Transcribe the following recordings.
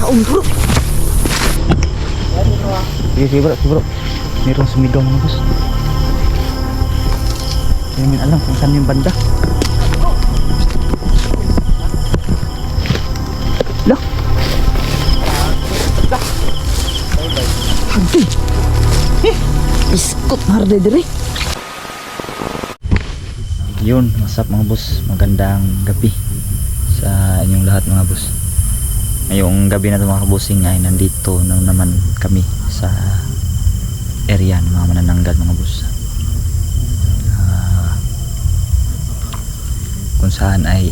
taon bro. Sige bro. Meron sumigaw mga boss. Hindi namin alam kung saan yung banda. Lah. Hadi. Iskot harde dire. Yun, masap mga boss. Magandang gabi sa inyong lahat mga boss. Ngayong gabi na ito mga kabusing ay nandito na naman kami sa area ng mga manananggal mga boss. Kung saan ay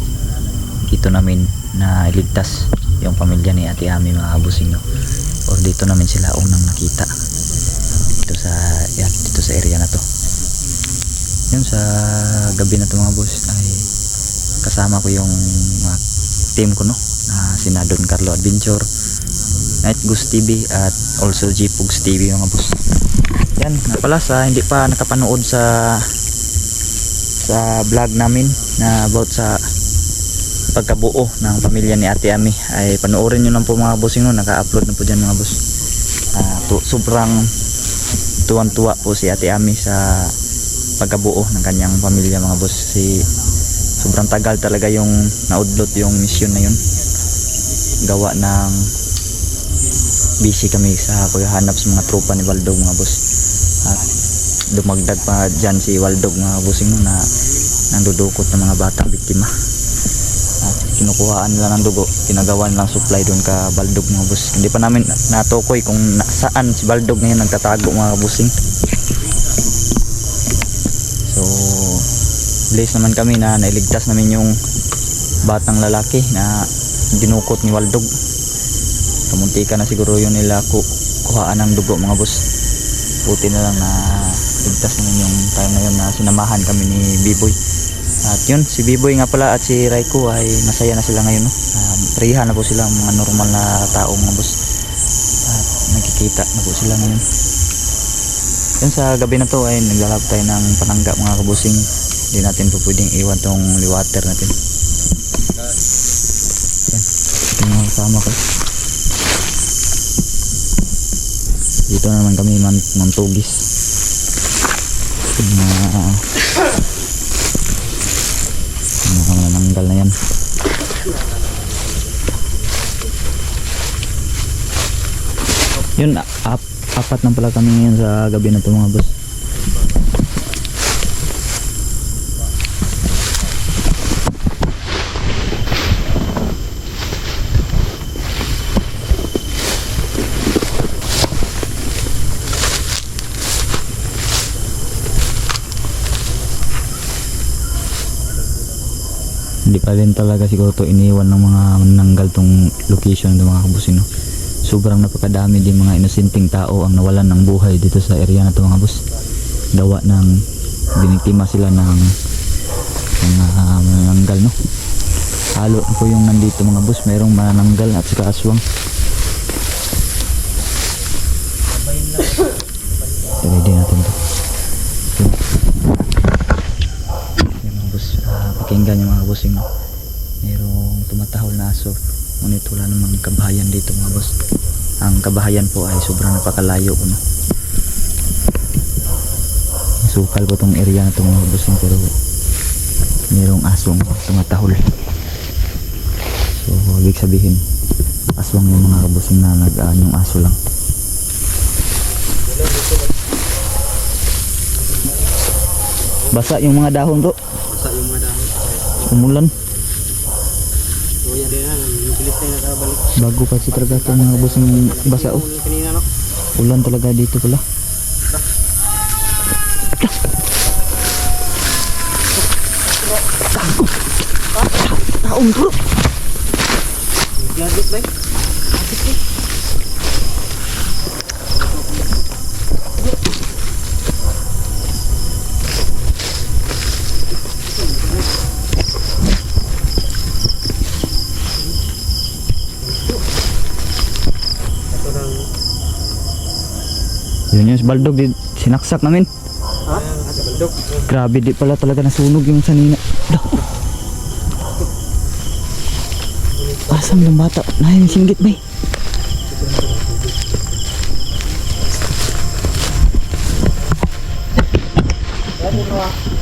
dito namin na iligtas yung pamilya ni Ate Ami mga kabusing, no? Or dito namin sila unang nakita dito sa area na to. Yun, sa gabi na to mga boss ay kasama ko yung team ko, no, na sina Don Carlo Adventure, Night Goose TV at also G-Pugs TV mga boss. Yan nga pala, sa hindi pa nakapanood sa vlog namin na about sa pagkabuo ng pamilya ni Ate Ami ay panoorin nyo lang po mga bossing, no? Naka-upload na po dyan mga boss. Sobrang tuwang-tuwa po si Ate Ami sa pagkabuo ng kanyang pamilya mga boss. Sobrang tagal talaga yung naudlot yung mission na yun, gawa ng busy kami sa paghahanap sa mga tropa ni Waldog mga boss. At dumagdag pa dyan si Waldog mga bossing, no, na nandudukot ng mga batang biktima at kinukuhaan nila ng dugo, ginagawa nilang supply doon ka Baldog mga boss. Hindi pa namin natukoy kung saan si Baldog ngayon nagtatago mga bossing. So blessed naman kami na nailigtas namin yung batang lalaki na dinukot ni Waldog. Kamuntika na siguro yun nila kuhaan ng dugo mga boss. Buti na lang na ligtas namin yung time na yun na sinamahan kami ni Biboy. At yun, si Biboy nga pala at si Raiko ay masaya na sila ngayon, no? Riha na po sila, mga normal na tao mga boss. At nagkikita na po sila ngayon. Yun, sa gabi na to ay naglalab tayo ng panangga mga kabusing. Hindi natin po pwedeng iwan tong liwater natin. Yan, yung mga kasama ko. Dito naman kami mantugis. Nanggal na yan. Yun, apat na pala kami ngayon sa gabi na ito mga boss. Hindi pa rin talaga siguro to iniwan ng mga manananggal tong location ng mga kabusing, no? Sobrang napakadami din mga inosenteng tao ang nawalan ng buhay dito sa area na to mga boss. Gawa ng biniktima sila ng mga manananggal, no? Halo po yung nandito mga boss, mayroong manananggal at saka aswang. Ready natin to. Pakinggan yung mga bossing, no? Mayroong tumatahol na aso, ngunit wala namang kabahayan dito mga boss. Ang kabahayan po ay sobrang napakalayo, no? Sukal po tong area na itong mga bossing, pero mayroong asong tumatahol. So ibig sabihin aswang yung mga bossing na yung aso lang. Basa yung mga dahon bro. Basa yung mga dahon. Umulan. So yan din yan, yung bilis tayo nakabalik. Bago pa si talaga ito mga boss ng basa, oh. Kanina, no? Ulan talaga dito pala. Taon bro. Gadget ba? Yun yung baldog, sinaksak namin. Ha? Sa baldog. Grabe, di pala talaga nasunog yung sanina. Asam yung bata, nahin singgit ba?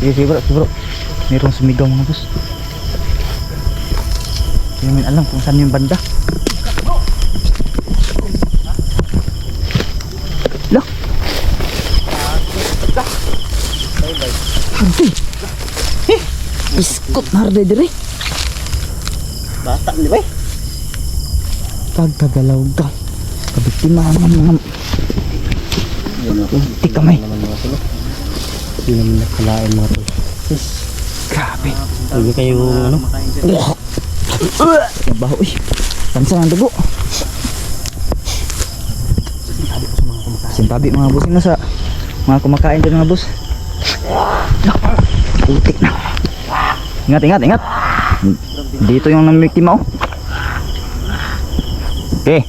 Sige bro. Merong sumigaw mga boss. Hindi namin alam kung saan yung banda. Lah. Hadi. Iskot na harde dire. Bata ni bay. Pagkagalaw ka. Kabiktima naman mga. Unti kamay. Hindi naman nakalain mga tol. Grabe. Huwag kayo ano? Baho eh. Pansa ng dugo. Sintabi mga boss na sa mga kumakain dyan mga boss. Putik na. Ingat. Dito yung namiktima oh. Okay.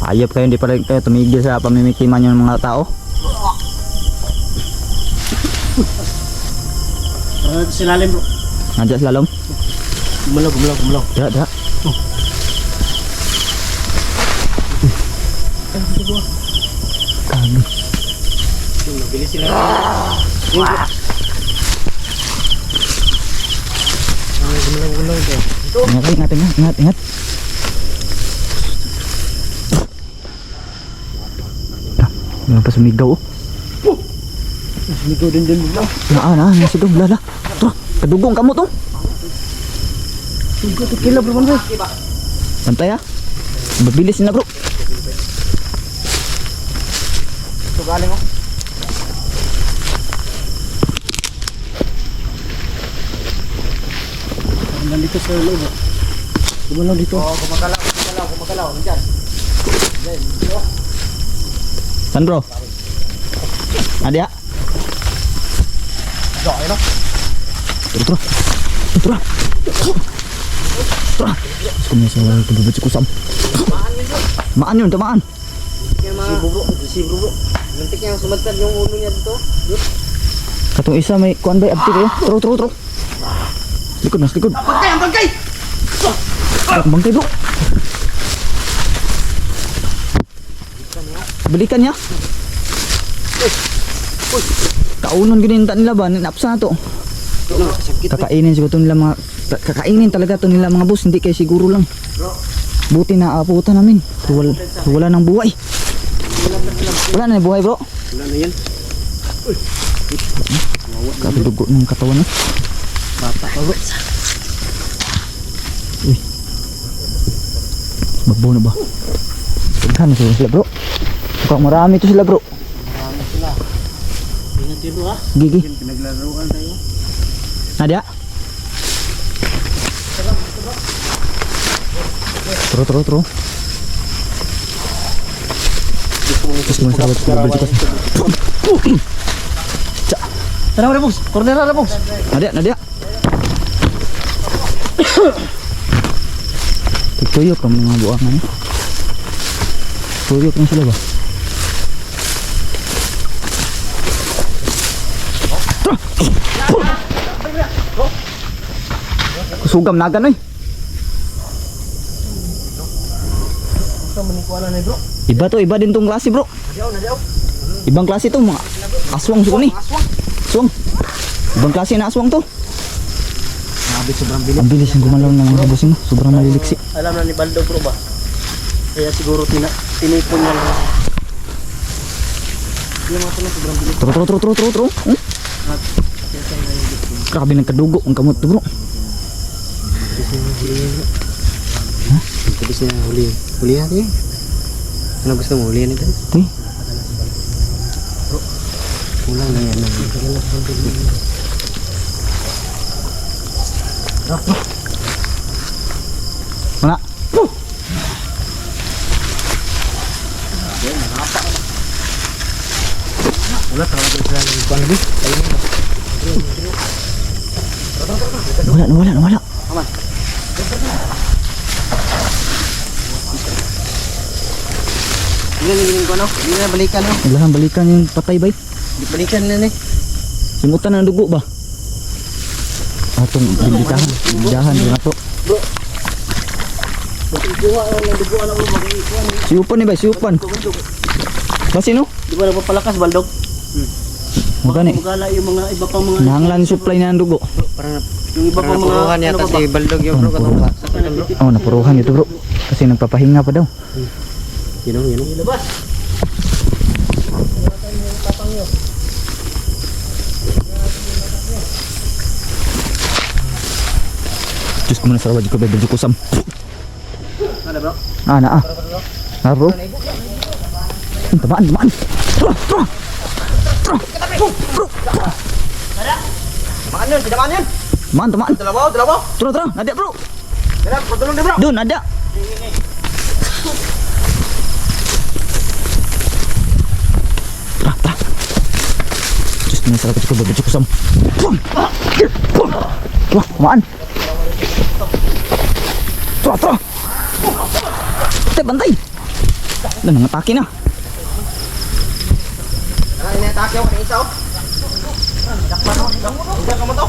Ayop kayo, hindi pa rin kayo tumigil sa pamimiktima nyo ng mga tao. Silalim bro. Nandiyan slalom. Gumalaw. Dra. Kami. Mabilis sila. Gumalaw ko. Ingat. Meron pa sumigaw oh. Sumigaw din bro. Nasigaw, lala. Tara, kadugong kamo to. Sumigaw kila bro man. Pantay ah. Mabilis na bro. Ito galing oh. Nandito sa loob. Gumalaw dito. Oh, gumagalaw. Nandiyan. San bro? Adia? Ano? Tara. Kumya sa kabubot si kusam. Maan yun, tamaan. Si bro. Nantik yang sumatad yung ulo niya dito. Katong isa may kuan bay abti kayo. Tro. Likod. Bangkay! Bangkay bro. Balikan niya. Kaunon gininta nila ba? Napsa na to. Kakainin siguro to nila mga kakainin talaga to nila mga boss, hindi kay siguro lang. Buti na aputan namin. Wala nang buhay. Wala na buhay bro. Wala na yan. Kadugo ng katawan eh. Bata pa bro. Magbaw na ba? Pagkano sila bro? Mukhang marami to sila bro. Marami sila. Ingat yun ha. Gigi. Pinaglaruan tayo. Nadia? Tro. Terus mo sa Tara boss. Corner na boss. Nadia. Tuyok ang mga buangan eh. Tuyok na sila ba? Kusugam nagan eh. Iba din tong klase bro. Ibang klase to mga aswang suko ni. Aswang. Ibang klase na aswang to. Sobrang bilis. Ang bilis ng gumalaw ng mga bossing, sobrang maliliksi. Alam na ni Baldo bro ba? Kaya siguro tinipon niya lang. Yung mga pala sobrang bilis. Tro. Grabe ng kadugo ang kamot to bro. Bilis niya huli. Hulihan niya. Ano gusto mo hulihan ito? Ito eh. Kulang na yan. Mana? Wala talaga sila ng kuan lagi. Nawala. Aman. Ini ko ano? Ini na balikan no. Naglahan balikan yung patay bay. Balikan na ni. Simutan ng dugo ba? Atong bindahan din ato. Bro. Duwa ang dugo ano mo mag-ikuan. Siupan ni bay, siupan. Kasi no? Di ba nagpapalakas baldog? Magani. Magala yung mga iba pang mga Nahanglan yung supply na ng dugo. Parang yung iba pang mga napuruhan yata si Baldog yung bro katong ba? Oh, napuruhan ito bro. Kasi nagpapahinga pa daw. Yun. ilabas. Diyos ko muna sa rawad ko, bebe ko sam. Ano bro? Ah. Ah bro. Tamaan. Tinamaan yun. Tamaan. Dalawa. Tara. Ada bro. Kaya, patulong din bro. Doon, ada. Tara. Diyos ko muna sa rawad ko, bebe ko sam. Wah, tamaan. Tara. Bantay. Nangatake na. Inatake ako ng isa oh. Dakpan ka mo to.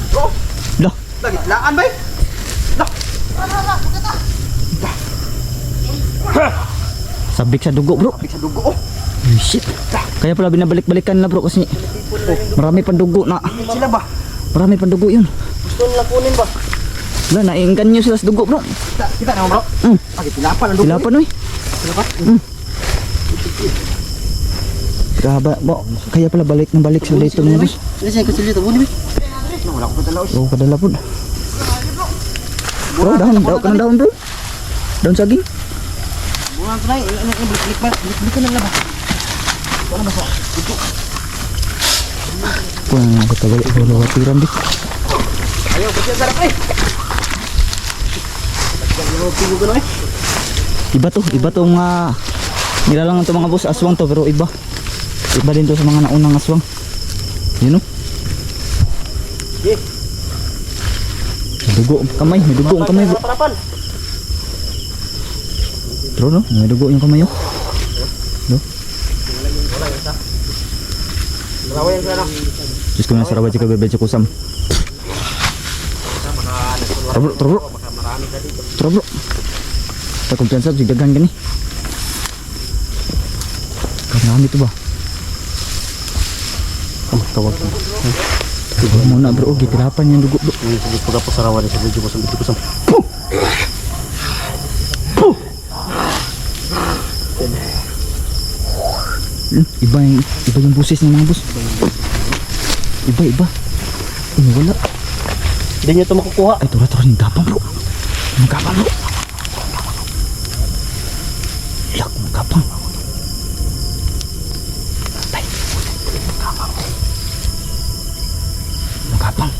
Bro, Dah. lagi laan ba? Sabik sa dugo bro. Sa dugo oh. Shit. Kaya pala binabalik-balikan na bro kasi marami pang dugo na. Sila ba? Marami pang dugo yun. Gusto nila kunin ba? Wala, naiinggan nyo sila sa dugo bro. Kita na bro. Pagi tilapan ang dugo. Tilapan oy. Tilapan? Gaba bro. Kaya pala balik sila dito mga boss. Ini saya kecil dito buni. Wala ko dalaw. Oh, kadala po. Bro, daon bro. Daon saging. Bungan ko na balik ba? Balik ka na lang ba? Wala ba sa? Ito. Kung ako tagay ko lawatiran di. Ayo, kasi sarap eh. Iba to mga nilalang to mga boss aswang to pero iba. Iba din to sa mga naunang aswang. Yun o. Okay. May dugo ang kamay bro. Parapan. Bro no, may dugo yung kamay oh. No? Dalawa yan sana. Diyos ko na sa rawad ka bebe ko sam. Tara bro. Sa kumpiyansa, sigagan gani. Karami ito ba? Tawag. Iba muna bro, gitirapan yung dugo bro. Sige pag po sa rawan sa video ko sa. Iba yung busis ng mga boss. Iba. Wala. Hindi niyo ito makukuha. Ay, tura yung gapang bro. Yung gapang bro. Yak, yung gapang. Tay. Yung gapang. Yung gapang.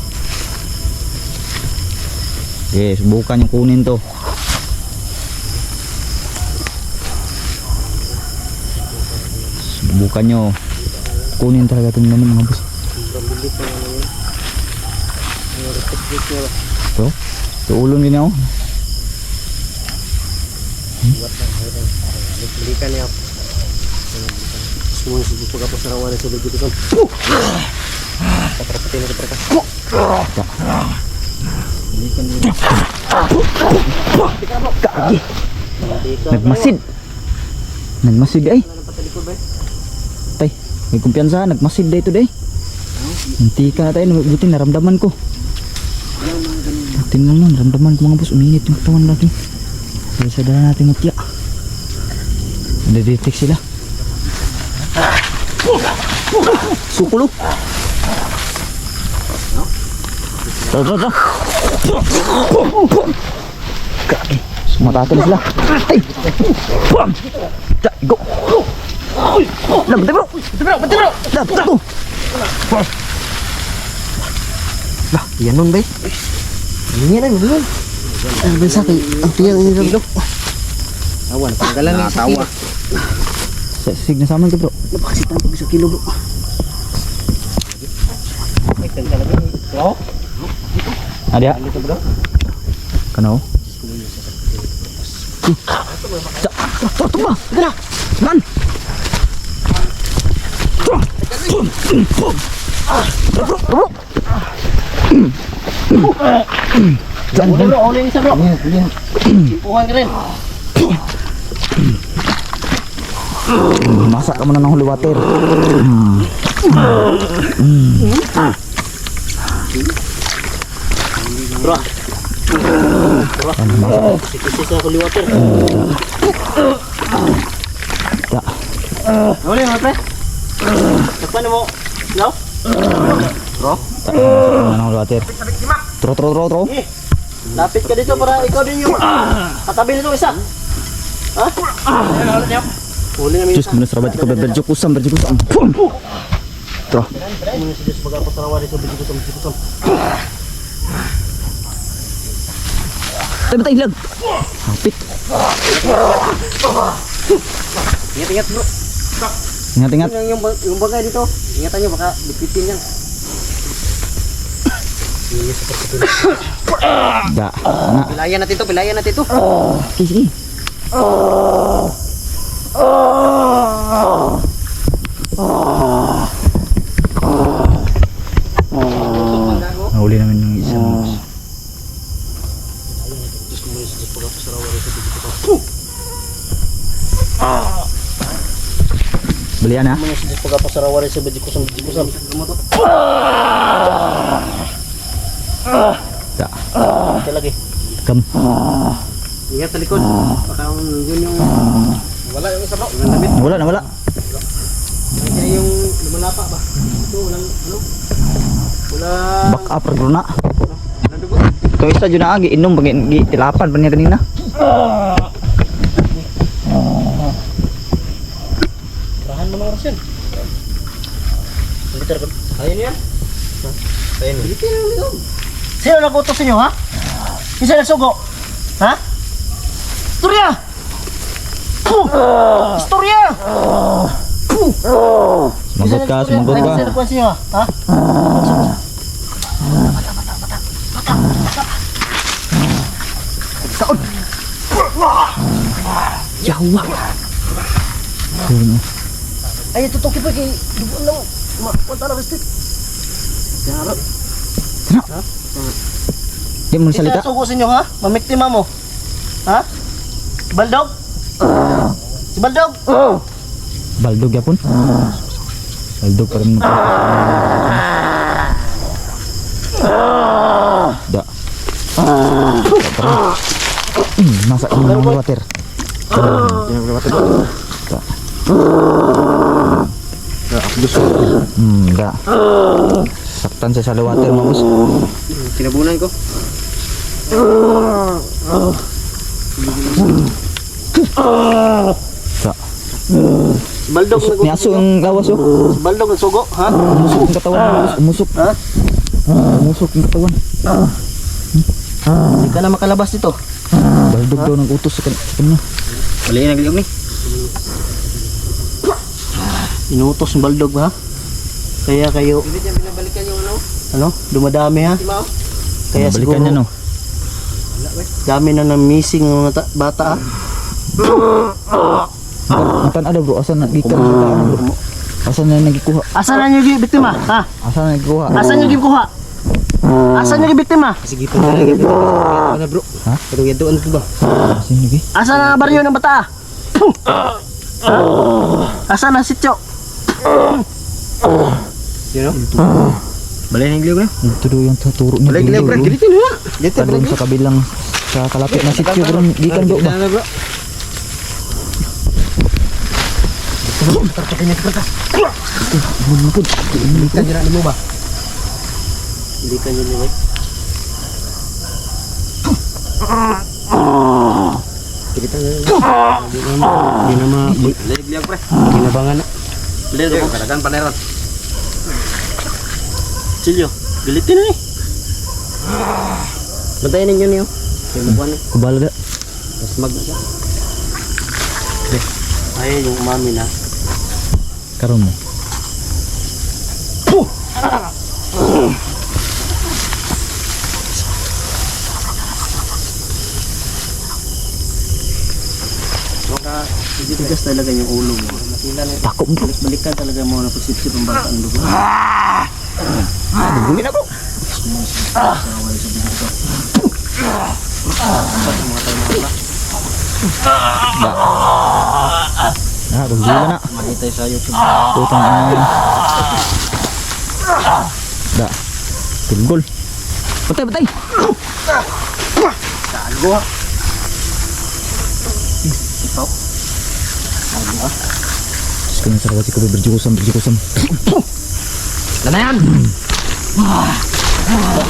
Okay, subukan yung kunin to. Subukan nyo. Kunin talaga ito naman mga boss. Bro, tuulong din ako. Balikan niya. Semua sige pag po sa rawan sa video ko sa. Patrapatin na ka. Kagi. Nagmasid ay. Tay, may kumpiyansa, nagmasid day today. Hindi ka na tayo, buti naramdaman ko. Tingnan mo, naramdaman ko mga boss, uminit yung katawan natin. Kaya sa dala natin mutya. Nadetect sila. Sukulo. Tara. Kagi. Sumatake na sila. Ay! Go! Bati bro! Lah, yan nun ba? Yan na nun. Ano ba sa akin? Ang tiyang ini rin. Awan, panggalan ng sa kilo. Sig na sa amin ka bro. Napakasitan ko sa kilo bro. Ay, talaga. Wow. Ada? Dito bro. Kano? Tuh ba? Tara. Man. Bro. Diyan bro, uling isa bro. Simpuhan ka rin. Masak ka muna ng holy water. Bro. Sikisi sa holy water. Da. Huli mga pre. Takpan mo. No? Ano water? Tro. Eh, lapit ka dito para ikaw din yung katabi nito isa. Ha? Huli namin Diyos mo na sarabat ko berjukusam. Tro. Muna si Diyos magkakasarawa dito, bijukusam. Tayo ilag. Hapit. Ingat bro. Ingat. Yung bagay dito, ingatan nyo baka bipitin yan. Da. Na. Pilayan natin to. Sige. Nahuli namin yung isang balian na. Muna si Diyos pagkapasarawa rin sa bijukusam. Da. Ito lagi. Kam. Ingat sa likod. Baka yun yung... Wala yung isa bro. Nawala. Kaya yung lumalapa ba? Ito, walang ano? Wala... Back up raguna. Walang dugo. Ito isa dyan na agi inom bangin tilapan pa niya kanina. Rahan mo ng oras yan. Ayan yan. Ayan yan. Bilitin lang nito. Sino nag-utos sa inyo ha? Isa nagsugo? Ha? Istorya! Istorya! Sumagot ka. Sino nagkuhan sa inyo ha? Saon! Yawa. Ay, tutukin pa kay dubuan lang. Mata na bestik. Harap. Di mo salita. Isa sugo sa inyo ha? Mamiktima mo. Ha? Si Baldog? Si Baldog? Baldog yapon. Baldog pa rin mo. Da. Masak ng water. Da. Da. Saktan sa water mo bos. Kinabunan ko. Da. Si Baldog Niaso ang lawas oh. Si Baldog nagsugo, ha? Umusok ang katawan. Umusok. Ha? Umusok ang katawan. Hindi ka na makalabas dito. Baldog daw ng utos sa kanya. Baliin ang liog ni. Inutos ng Baldog ha? Kaya kayo... Hindi niya binabalikan yung ano? Ano? Dumadami ha? Kaya Balikan siguro... niya no. Dami na ng missing ng mga bata ha? Ang tanada bro, asan nagikan sa tayo bro? Asan na nagikuha? Asan na yung biktima? Ha? Asan na nagikuha? Asan yung gikuha? Asan yung biktima? Sige pa na bro. Ha? Pero yadoan ko ba? Asan lagi? Asan ang baryo ng bata? Asan ang sityo? You know? Balay ng liog na? Ito daw yung tuturo niya. Balay ng liog pre, gilitin mo na. Gilitin Doon sa kabilang sa kalapit na sityo bro, gikan do ba? bro. Tartakin niya kertas. Hindi ka nila mo ba? Hindi ka nila ba? Kita Hindi na ma... Liog pre. Kinabangan na. Liog mo, kalagang paneron. Silyo, gilitin na eh. Bantayan ninyo niyo. Kaya mabuhan eh. Kubala da. Mas mag na siya. Ay, yung umami na. Karon mo. Tigas talaga yung ulo mo. Tako mo. Balikan talaga mo na pagsipsip ang bata ang dugo. Bumi na bro. Ah, bumi na. Mahitay sa YouTube. Putang Da. Tunggol. Patay, patay. Tago ha. Sekarang sarap si Kobe berjukusan. Lanayan!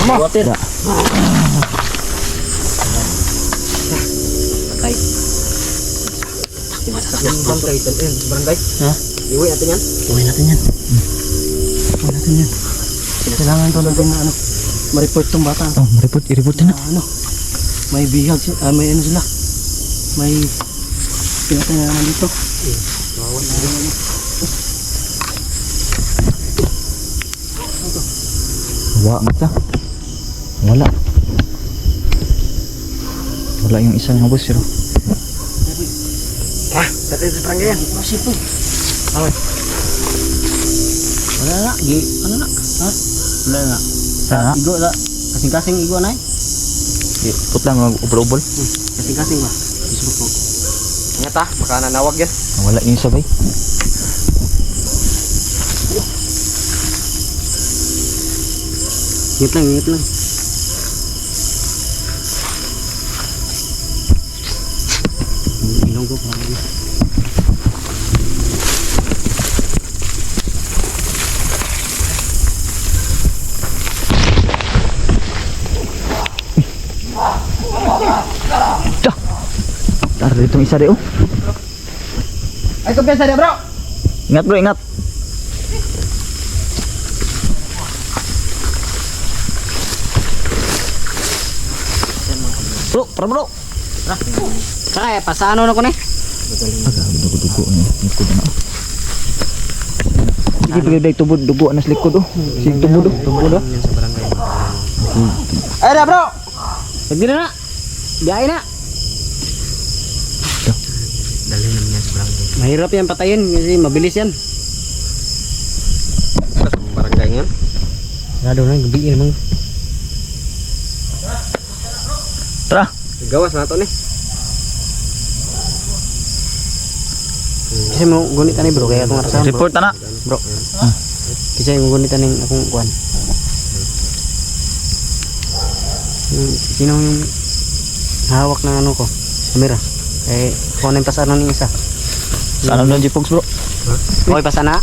Water. Da. Barangay, barangay. Ha? Iwi natin yan. Uwi natin yan. Uwi natin yan. Kailangan ito natin na ano, ma-report tong bata. Oh, i-report na. Ano, may bihag, may ano sila. May pinatay na naman dito. Wala mata. Wala. Wala yung isa nga boss, pero Dati sa barangay yan. Masip po. Wala na. Ano na? Ha? Wala na. sana. Igo na. Kasing-kasing igo na eh. Put lang mag-ubol-ubol. Kasing-kasing ba? Facebook po. Ingat ha, baka nanawag yan. Wala yung sabay. Ingat lang, ingat lang. Ilong ko parang yun. Tar ditong isa deh, oh. Ay, kumpiyansa niya bro! Ingat bro, ingat. Bro, para bro. Saka pasano na ko ni? Agak dugo-dugo ni likod na. Hindi pwede tubod dugo anas likod oh. Si tubod oh. Tubod oh. Yan sa barangay. Ay na bro! Lagi na! Biyahe na! Dalhin naman yan sa barangay. Mahirap yan patayin kasi mabilis yan. Sa barangay yan. Gado na, gabi naman. Tara. Gawas na ito ni. Kasi mo gunitan ni bro, kaya akong arasahan bro. Report na. Bro. Kasi mo gunitan ng akong kuan. Sino yung hawak ng ano ko? Kamera. Eh, ako na yung pasano ng isa. Sana doon G-Fox bro. Okay, pasana?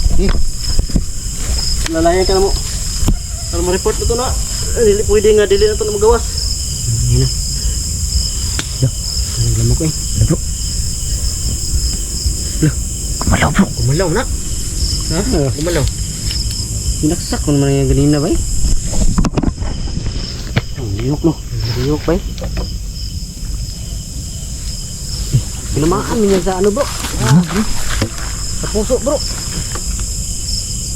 Lalayan ka na mo. Para ma-report na ito na. Dili, pwede nga, dili na ito na magawas. Hindi na. Ano lamok eh. Bro. Kumalaw bro. Kumalaw na. Ha? Kumalaw. Pinaksak ko naman yung ganina ba eh. Ang liyok no. Liyok ba eh. Pinamaan mo niya sa ano bro. Sa puso bro.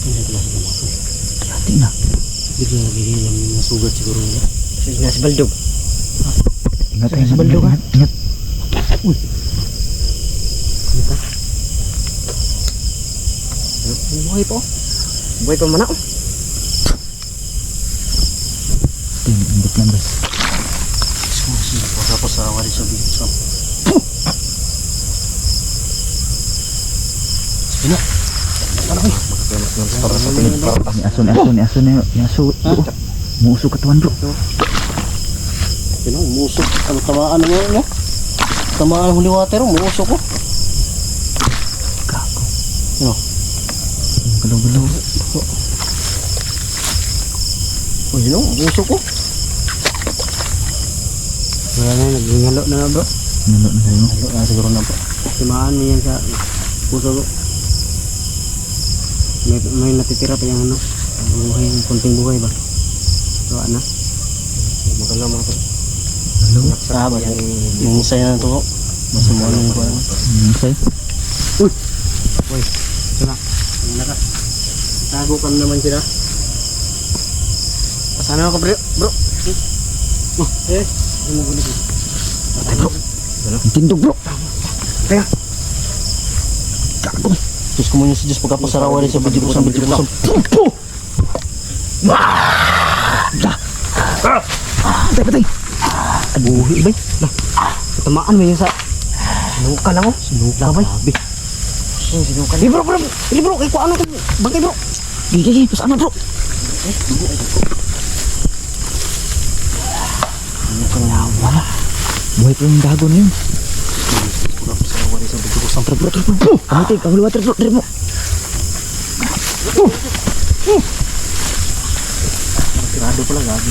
Hindi ko lang sa puso. Hati na. Bigla lang nasugat siguro niya. Sige na si Baldog. Ingat kayo sa baldog ha. Ingat. Uy. Ano pa? Buhay po. Buhay pa man ako. Indot lang guys. Tapos sa wali sa video. Sino? Ano ko? Ni aso ni aso. Muso katawan bro. Sino? Musok. Ano tamaan mo no? Tamaan huli water mo. Musok ko. Gago. Ano? Galaw-galaw. Oh, yun o. Musok ko. Wala na. Naghingalo na bro. Nalo na tayo. Halo na siguro na bro. Tamaan mo yan sa puso ko. May natitira pa yung ano. Buhay. Kunting buhay ba? So ano? Magalaw mga to. Hello. Saba yung saya na to. Masumuha ng buhay. Okay. Uy! Uy! Ito na. Tingnan ka. Tago ka naman sila. Pasana ako bro. Bro! Oh, eh. Ano mo gulit? Patay bro. Tindog bro. Teka. Gago. Diyos ko mo yung sa Diyos pagkapasarawa rin sa bidikusan. Patay, patay. Buhi ba? Tamaan mo yun sa... Sinuka lang oh. Sinuka ba? Sinuka. Eh bro, bro. Ili bro, kay ko ano ko. Bangkay bro. Gigi, pas ano bro? Wala. Buhay ko yung gago na yun. Kamitig, ang luwa, trip mo. Tirado pala gabi.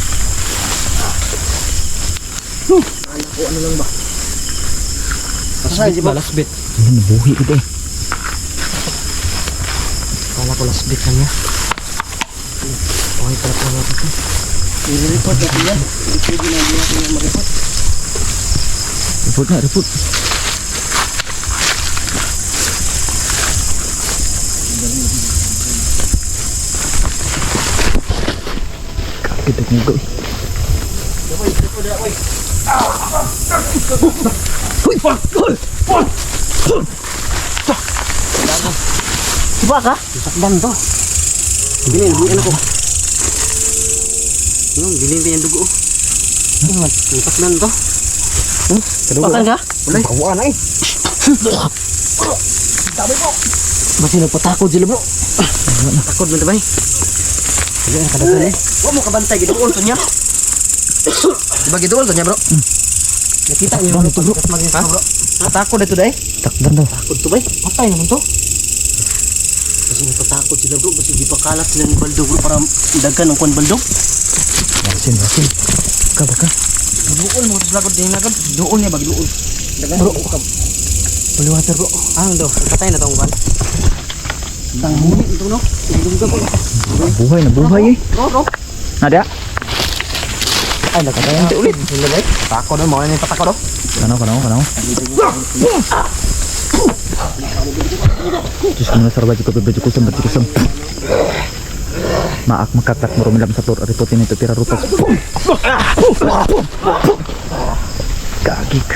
Ano lang ba? Lasbit ba? Lasbit. Ayun, nabuhi ko eh. Kala ko lasbit lang niya. Okay pala pala ito. I-report natin yan. Pwede na hindi natin yung mag-report. Report na, report. Kakit ako nga eh. Uy, fuck! Diba ka? Sakdan to. Bilhin ako. Bilhin pa yung dugo. Sakdan to. Pakan ka? Wala. Kawa na eh. Basi nagpatakod sila bro. Takod mo na ba eh? Sige, nakadagdag eh. Huwag mo kabantay, giduol to niya. Diba giduol to niya bro? Nakita niyo bro. Ha? Natakod ito dahil? Takdan daw. Takod to ba eh? Patay naman to. Kasi nagpatakod sila bro. Kasi di pa kalat sila ni Baldog bro. Para dagan ang kuwan Baldog. Basin. Baka. Duol mo ito lagod din lagod. Duol niya bag duol. Bro. Holy water bro. Ano daw? Patay na to ang kuwan. Tanghuni ito no? Nabuhay eh. Bro. Nada? Ay, nakatayan natin ulit. Tako na, mga nang patako do. Kanaw. Diyos ko na sarabay ko kusam. Maak makatak mo rumilam sa tur. Ripotin ito tira rutas. Kagik.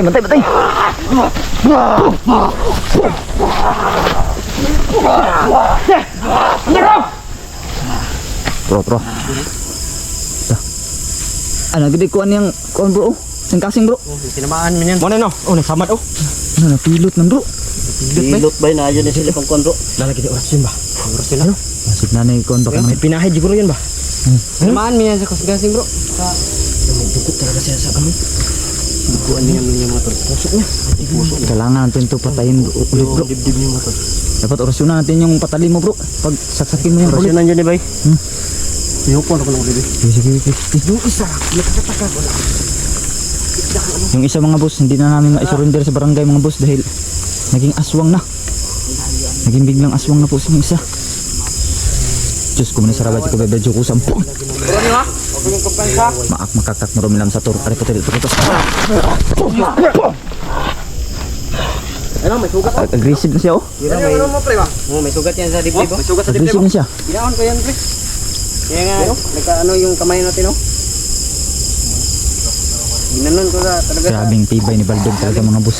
Batay. Bro. Ano gede kuan yang kuan bro? Sing kasing bro. Tinamaan mo yan. Mana no? Oh, nagsamad oh. Ano pilot man bro? Pilot ba na ayon sila pang kuan bro? Lalaki di oras yun ba? Oras sila no? Masig na na kuan baka May pinahid siguro yun ba? Tinamaan mo yan sa kasing bro. Dugot talaga siya sa amin. Duguan niya yung motor. Pusok niya. Kailangan natin ito patayin ulit bro. Dibdib niya motor. Dapat orasyonan natin yung patali mo bro. Pag saksakin mo yung ulit. Orasyonan dyan eh bay. Iyoko na ko lang ulit. Sige. Yung isa, nakataka wala. Yung isa mga boss, hindi na namin ma-surrender sa barangay mga boss dahil naging aswang na. Naging biglang aswang na po sa isa. Diyos ko muna sarabat ko bebedyo ko sampung. Maak makakak mo rumilam sa tur. Ari po tiri ito. Ano, may sugat oh. Aggressive na siya oh. Ano mo pre ba? May sugat yan sa dibdib oh. May sugat sa dibdib. Aggressive na siya. Ginaon ko yan pre. Kaya nga, nagka-ano yung kamay natin oh. Ginanon ko na talaga. Grabing tibay ni Baldog talaga mga boss.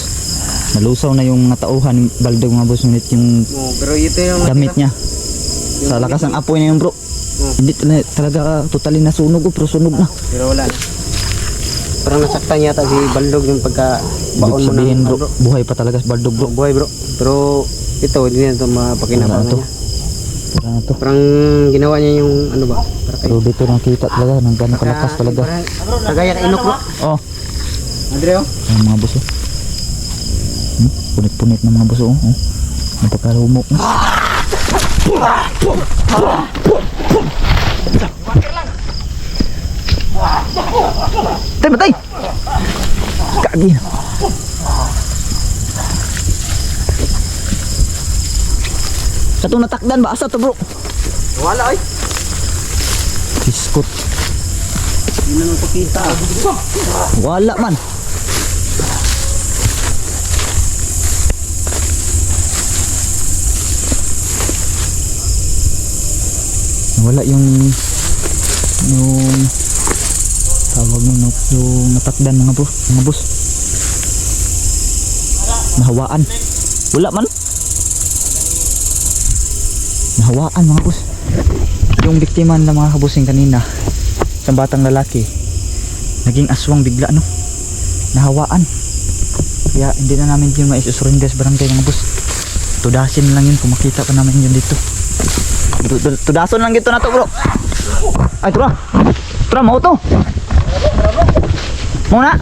Nalusaw na yung mga tauhan ni Baldog mga boss. Ngunit yung pero ito yung damit niya. Sa lakas ng apoy niya yung bro. Hindi talaga totally nasunog oh, pero sunog na. Pero wala. Parang nasaktan yata si Baldog yung pagka baon mo sabihin ng bro, buhay pa talaga si Baldog bro. Buhay bro. Pero ito, hindi na ito mapakinabangan niya. Wala na to. Parang ginawa niya yung ano ba? Pero dito nakita talaga ng gano'ng kalakas talaga. Kagaya na inok bro. Oh, Andreo? ang mga boss oh. Punit-punit ng mga boss oh. Napakalumok na. Batay! Kagi na. Sa itong natakdan ba? Asa to bro? Wala ay. Biskot. Hindi na magpakita. Wala man. Wala yung tawag mo yung natakdan mga boss. Nahawaan. Wala man. Nahawaan mga boss. Yung biktima ng mga kabusing kanina, isang batang lalaki, naging aswang bigla no. Nahawaan. Kaya hindi na namin yun maisusurinder sa barangay mga boss. Tudasin lang yun kung makita pa namin yun dito. Tudason lang dito na to bro. Ay tura. Tura mau to. Mau na.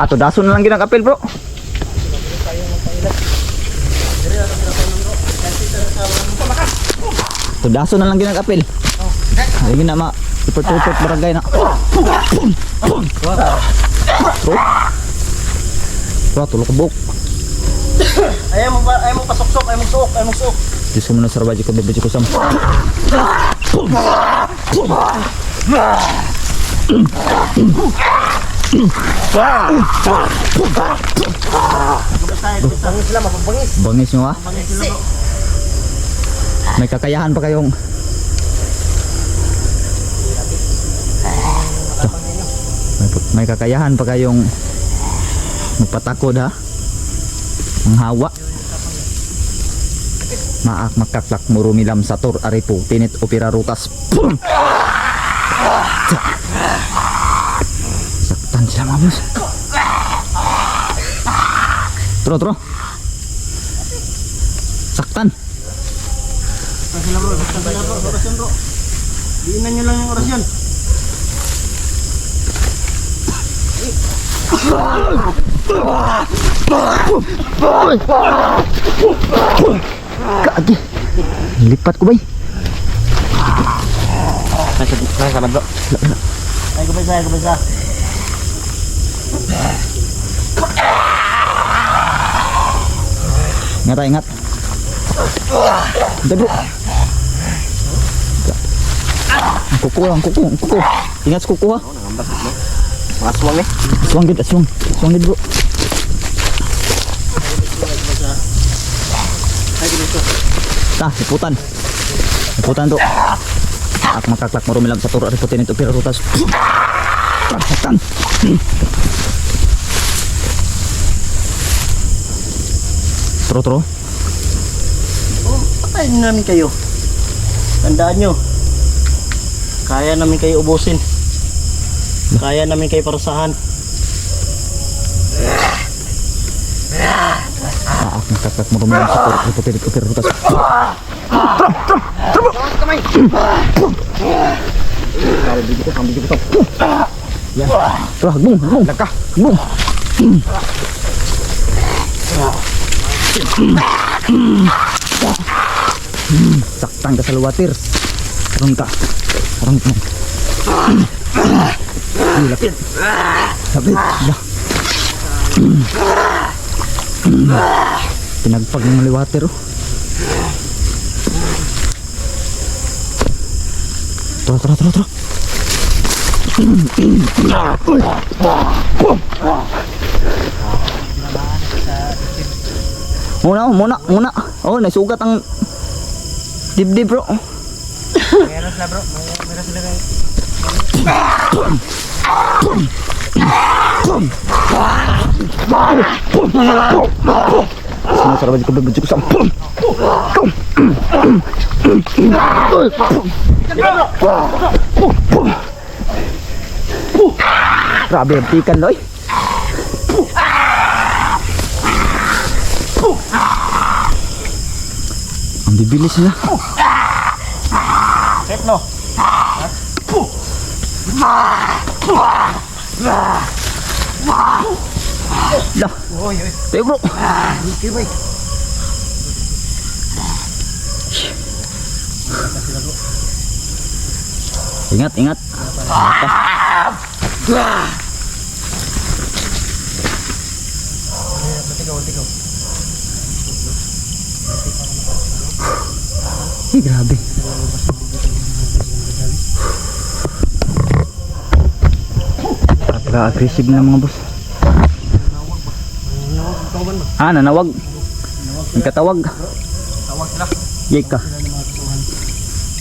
Tudason lang ginang kapil bro. Tudason na lang ginang kapil. Lagi na ma ipot-ipot barangay na. Bro, tulog buk. Ayaw mo pasok-sok, ayaw mo suok. Diyos mo na sarbaji ko bebeji ko sam. Bangis sila, mapapangis. Bangis nyo ha? Bangis sila bro. May kakayahan pa kayong may kakayahan pa kayong magpatakod ha? Ang hawa maak makaklak murumilam sator aripo tinit opera rutas. Saktan sila mga boss. Tro saktan. Sila bro, orasyon bro. Diinan nyo lang yung orasyon. Kagi lipat ko bay. Nasa bro. Ay, gubay sa. Ingat. Hindi bro. Ang kuko. Ingat sa kuko ha. Maswang eh. Aswang gid bro. Liputan to. Ak makaklak marumilam sa turo ripotin ito pira rutas. Saktan. Tro. Patayin namin kayo. Tandaan nyo. Kaya namin kayo ubusin. Kaya namin kayo parusahan. Ak makaklak marumilam sa turo ripotin ito pira rutas. Kambi ko. Yan. Tro, hagbong. Laka. Hagbong. Saktan ka sa luwatir. Karong ka. Lapit. Pinagpag ng liwatir oh. Tro. Muna. Oh, naisugat ang dibdib bro. Meron sila bro. Meron sila kayo. Sinasarabad ko bebeji ko sam. Grabe ang tikan loy. Ang bibilis nila. Set no. Dah. Oy. Tayo bro. Okay boy. Ingat. Tigaw. Grabe. Napaka-aggressive na mga boss. Nanawag. Nagkatawag. Tawag sila. Yay ka.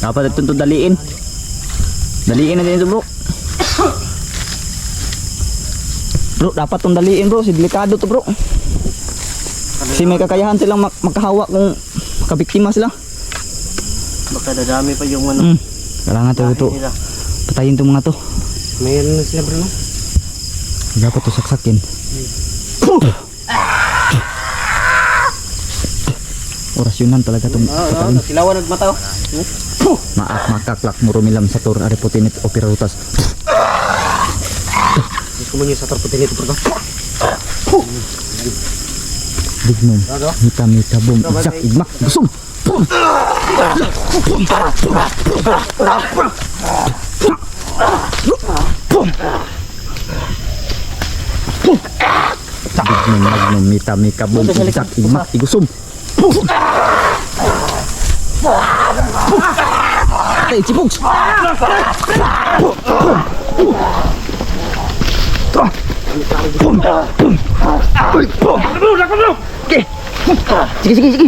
Dapat ito daliin. Daliin na din ito bro. Bro, dapat itong daliin bro. Delikado to bro. Kasi may kakayahan silang makahawa kung makabiktima sila. Baka dadami pa yung ano. Kailangan ito. Patayin itong mga to. Mayroon na sila bro no? Dapat to saksakin. Orasyonan talaga itong patalim. Silawan nagmataw. Maak makaklak murumilam sa tur ari putinit o pirutas. Gusto mo niyo sa tarputin ito pero. Dignum. Mita bum jak igmak busum. Dignum mita bum jak igmak igusum. Hey, cipung. Oke. Sige.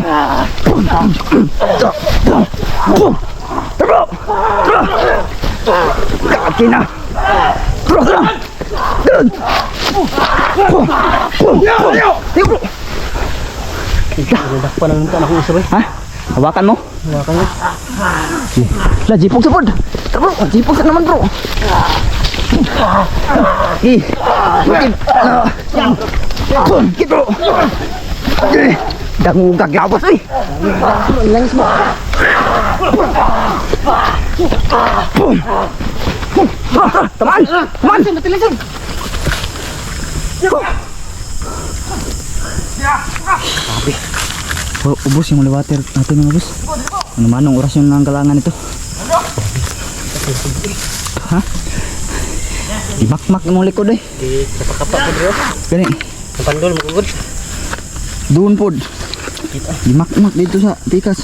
Kaki na. Dakpan ang tanah ko sabay. Hah? Hawakan mo. Hawakan mo. Lah jipuk sa pod. Bro, jipuk sa naman bro. Ih. Mungkin. Yan. Gitu. Dangugag labas eh. Langis mo. Teman. Matilisin. Ubus yang melewati natin mga ubus. Ano manong oras yung nanggalangan ito? Ha? Dimakmak ng likod eh. Di kapak-kapak ko bro. Gani. Pandol mo gud. Doon pod. Dimakmak dito sa tikas.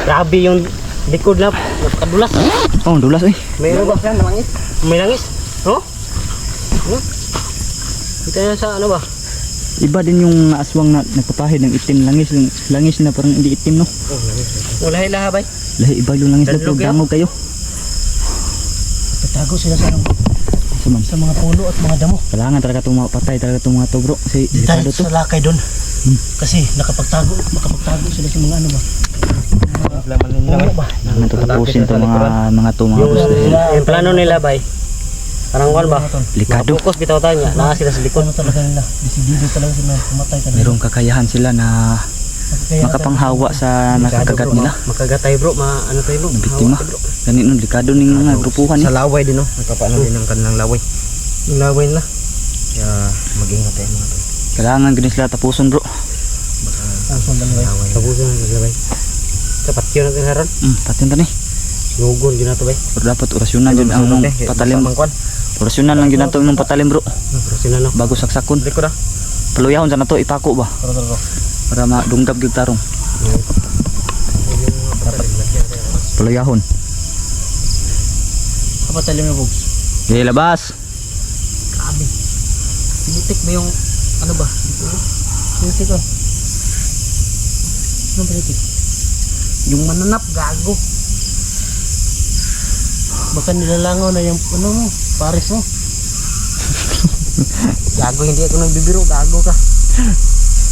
Grabe yung likod na napakadulas. Oh, dulas eh. Mayroon ba yan langis? May langis? Oh? Kita na sa ano ba? Iba din yung aswang na nagpapahid ng itim langis na parang hindi itim no. Oh, langis. Wala ilaha bay. Lahi iba yung langis na Dandog yan? dangog kayo. Tatago sila sa mga puno at mga damo. Kailangan talaga itong mga patay talaga itong mga to bro. Kasi Di tayo delikado to. sa lakay doon. Kasi makapagtago sila sa mga ano ba? Puno ba? Kailangan ito tapusin to mga to mga boss dahil Yung plano nila bay. Parang wal ba? delikado. Focus bitaw tayo niya. Naa sila sa likod. Ano talaga nila? Disidido talaga sila pumatay talaga. Mayroong kakayahan sila na makapanghawa sa nakakagat nila. Makagatay bro, ano tayo bro? Biktima. Ganito nun, delikado ning mga grupuhan eh. Sa laway din no. Nagpapaano din ang kanilang laway. Yung laway nila. Kaya mag-ingat tayo mga tol. Kailangan ganun sila tapuson bro. Ang sundan bay. Tapusin nila bay. Dapat yun natin haron. Patin tani. Lugon yun nato bay. Pero dapat orasyonan yun ang patalim. Orasyonan lang yun nato yung patalim bro. Pero sila no. Bago saksakon. Likod ah. Paluyahon sa nato ipako ba? Tara. Para madunggab yung tarong. Paluyahon. Apa talim na bogs? Okay, labas. Grabe. Tinitik ba yung ano ba? Tinitik oh. Ano tinitik? Yung mananap gago. Baka nilalangaw na yung ano mo, pares mo. Gago, hindi ako nagbibiro, gago ka.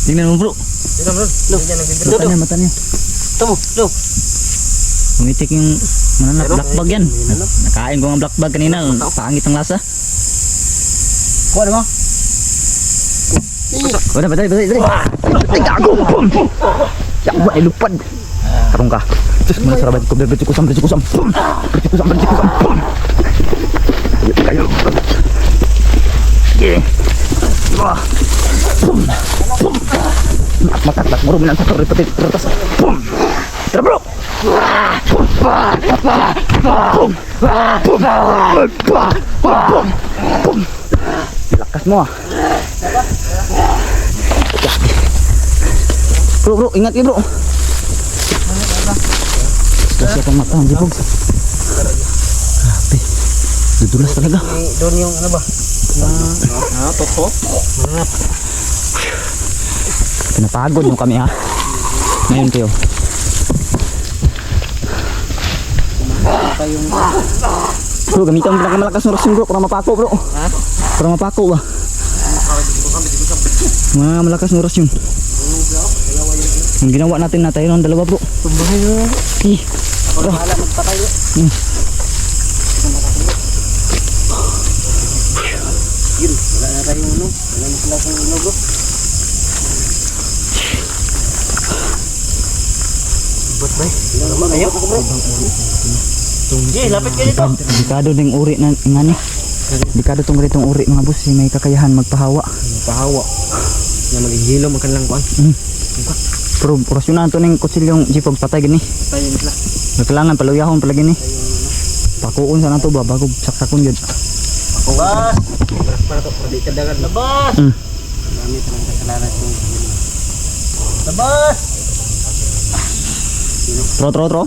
Tingnan mo bro. Tignan bro, hindi niya nagbibiro. Mata niya. Ito mo, lo. Umitik yung mananap blackbag yan. Nakain ko ng blackbag kanina. Pangit ang lasa. Kuha na mo. Wala, batay. Ay, gago! Yan mo, ay lupad. Tarong ka. Diyos mo na sarabay. Bercikusam. Kayo. Okay. Wah. Makatlak mo ruminan sa torre pati ratas. Tara bro. Lakas mo ah. Bro, ingat ya bro. Kasi akong mata, hindi po. Grabe. Dudulas talaga. Doon yung ano ba? Toko. Mananap. Pinapagod nyo kami ha. Ngayon kayo. Bro, gamitan mo pinakamalakas ng rasyon bro. Para mapako bro. Ha? Para mapako ba? Mga malakas ng rasyon. Yung ginawa natin na tayo ng dalawa bro. Tumbahay nyo. Eh. Ako na bahala magpatay bro. kayong ano. Wala mo pala kung ano bro. Ba't ba? Wala naman kayo. Sige, lapit kayo dito. Delikado ding uri na nga ni. Delikado tong ganitong uri mga boss, may kakayahan magpahawa. Pahawa. Na maghihilo man kanilang kuan. Pero orasyonan to ning kutsilyong si pagpatay gini. Tayo nila. Kailangan paluyahon pala gini. Pakuon sa nato ba bago saksakon gyud. Labas! Para to pwede kadagan. Labas! Dami pa ng kasalanan ko. Labas! Tro.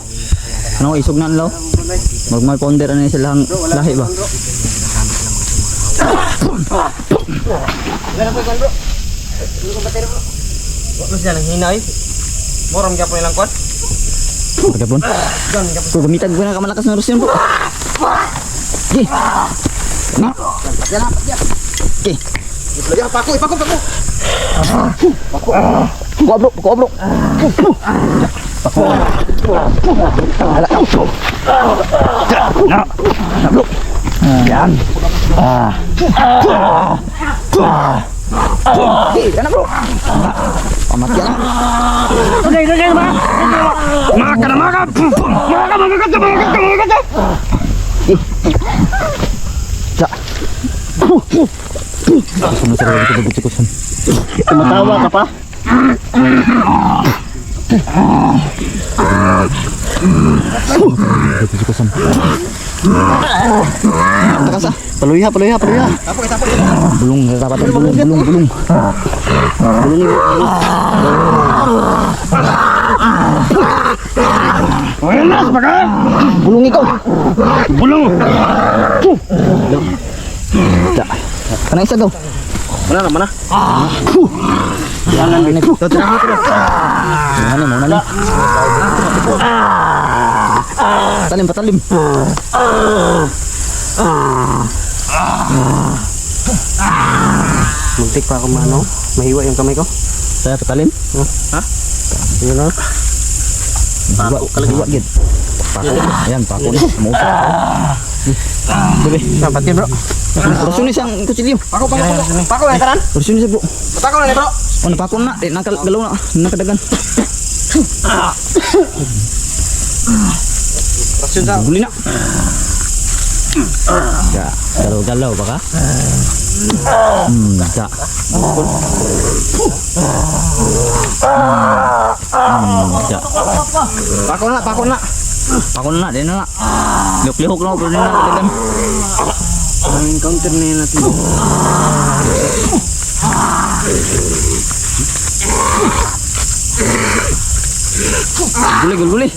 Ano isog na lo? Magmay ponder ani silang lahi ba? Wala ko bro. Hindi ko batero bro. Wala siya nang hinay. Moram gyapon ilang kuan. Pagkapon. Gan gyapon. Ko gamitan ko na kamalakas na rusyon bro. Gi. Na. Yan apat yan. Gi. Lagi pako. Kuha bro. Ala. Na bro. Yan. Kana bro. Amat yan. Sige ba? Maka. Ja. Ano sa rin ko butsikusan. Tumatawa ka pa? Butsikusan. Takasa. Paluya. Tapo. Bulong dapat bulong. Bulong ni. Buenas, baka! Bulong ikaw. Bulong! Ja. Kana isa daw. Mana? Jangan gini. Mana? Patalim. Muntik pa ako mano. Mahiwa yung kamay ko. Saya patalim. Ha? Yun na. Hiwa gid. Pako. Ayan, pako na. Musa. Dili. Nampatin bro. Rasun isang kutsilyo. Pako yang kanan. Rasun isa bro. Pako na bro. Oh, napako na. Nakagalaw na. Nakadagan. Rasun sa. Buli na. Ya, galaw ba ka? Ja. Ja. Pako na. Pako na, din na. Lihok na, pero din na kadagan. Ang encounter na yun natin. Guli.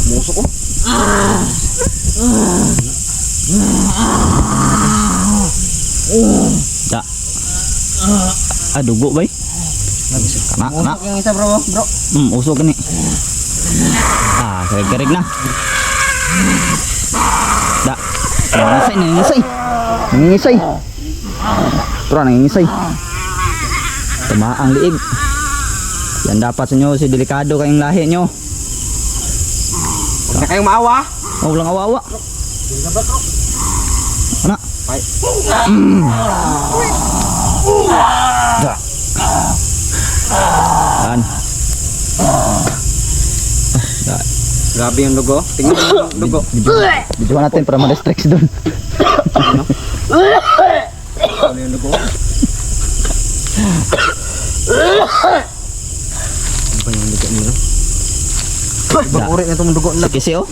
Muso ko. Ja. Dugo bay. Kana. Musok yung isa bro. Usok ni. Garig na. Da. Nangingisay. Tara, nangingisay. Tumaang liig. Yan dapat sa inyo, si delikado kayong lahi nyo. Huwag na kayong maawa. Walang awawa. Ana. Da. Yan. Grabe yung dugo. Tingnan mo yung dugo. Video natin para ma-distract doon. Ano yung dugo? Ano ba yung dugo nila? Ibang uri na itong dugo nila. Kasi oh.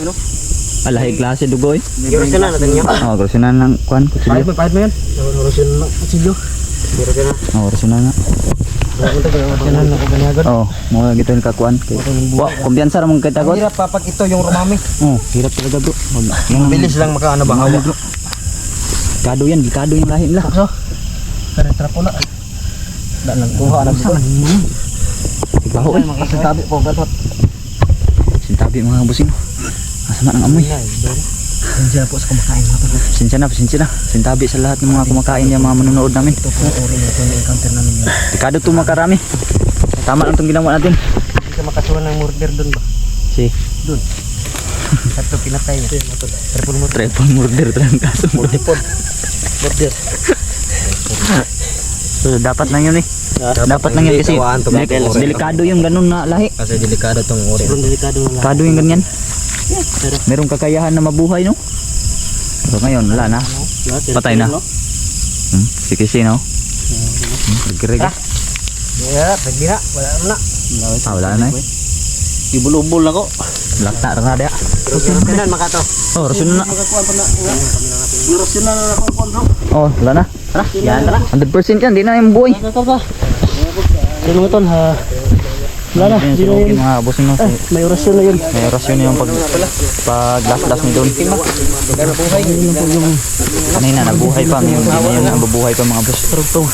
Alahi klase dugo eh. Girosin na natin yun. Grosunan ng kuan kutsilyo. Pahit mo yan. Girosin na kutsilyo. Girosin na. Grosunan na. Girosin na ako ganyagon. Mga gito yung kakuan. Wa, kumbiyansa ra mong kitagot. Hirap pa pag ito yung rumami. Hirap talaga bro. Mabilis lang makaano ba hawa. Gikado yung lahi nila. So, karetra po na. Da lang kuha na sa. Baho eh. Sabi po gatot. Sintabi mga busing. Asama ng amoy. Sinsya po sa kumakain mga Pasensya na. Sintabi sa lahat ng mga kumakain yung mga manonood namin. Ito po uri na ito na-encounter namin yun. Delikado to makarami. Tama lang itong ginawa natin. Hindi ka makasuhan ng murder doon ba? Si. Doon. Satu pinatay niya. Triple murder talagang kaso. Multiple. Murder. So, dapat lang yun eh. Dapat lang yun kasi delikado yung ganun na lahi. Kasi delikado tong uri. Sobrang delikado ng lahat. Delikado yung ganyan. Merong kakayahan na mabuhay, no? So, ngayon, wala na. Patay na. Sikisi, no? Regret. Ya, pwede na. Wala na. Wala na eh. Ibul-ubul na ko. Lakta na dia. Kanan makato. Oh, rasun na. Makakuha pa na. Rasun na ako kondo. Oh, wala na. Tara, yan tara. 100% yan, di na yung buhay. Ito pa. Sino ton ha? Wala na. Yun, Di na yun. mga boss no. May orasyon na yun. May orasyon yung pag last ni doon. Kanina nabuhay pa, ngayon ngayon nabubuhay pa mga boss. Trugtong.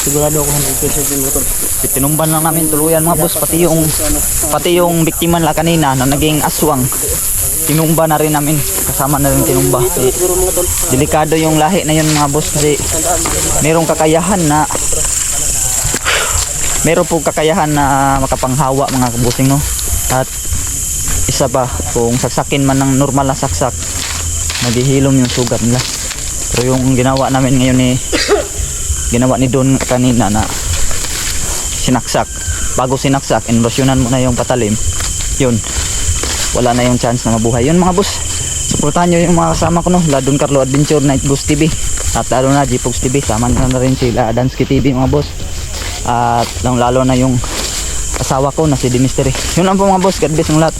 Sigurado ako 100% yung motor. Tinumban lang namin tuluyan mga boss, pati yung biktima nila kanina na naging aswang. Tinumba na rin namin, kasama na rin tinumba. Delikado yung lahi na yun mga boss kasi merong kakayahan na makapanghawa mga kabusing no. At isa pa, kung saksakin man ng normal na saksak, naghihilom yung sugat nila. Pero yung ginawa namin ngayon ginawa ni Don kanina na sinaksak, bago sinaksak, inrosyonan mo na yung patalim, yun, wala na yung chance na mabuhay. Yun mga boss, suportahan nyo yung mga kasama ko no, Ladon Carlo Adventure, Night Ghost TV, at lalo na G-Pogs TV, sama na rin sila Dansky TV mga boss, at lalo na yung asawa ko na si The Mystery. Yun lang po mga boss, God bless ng lahat.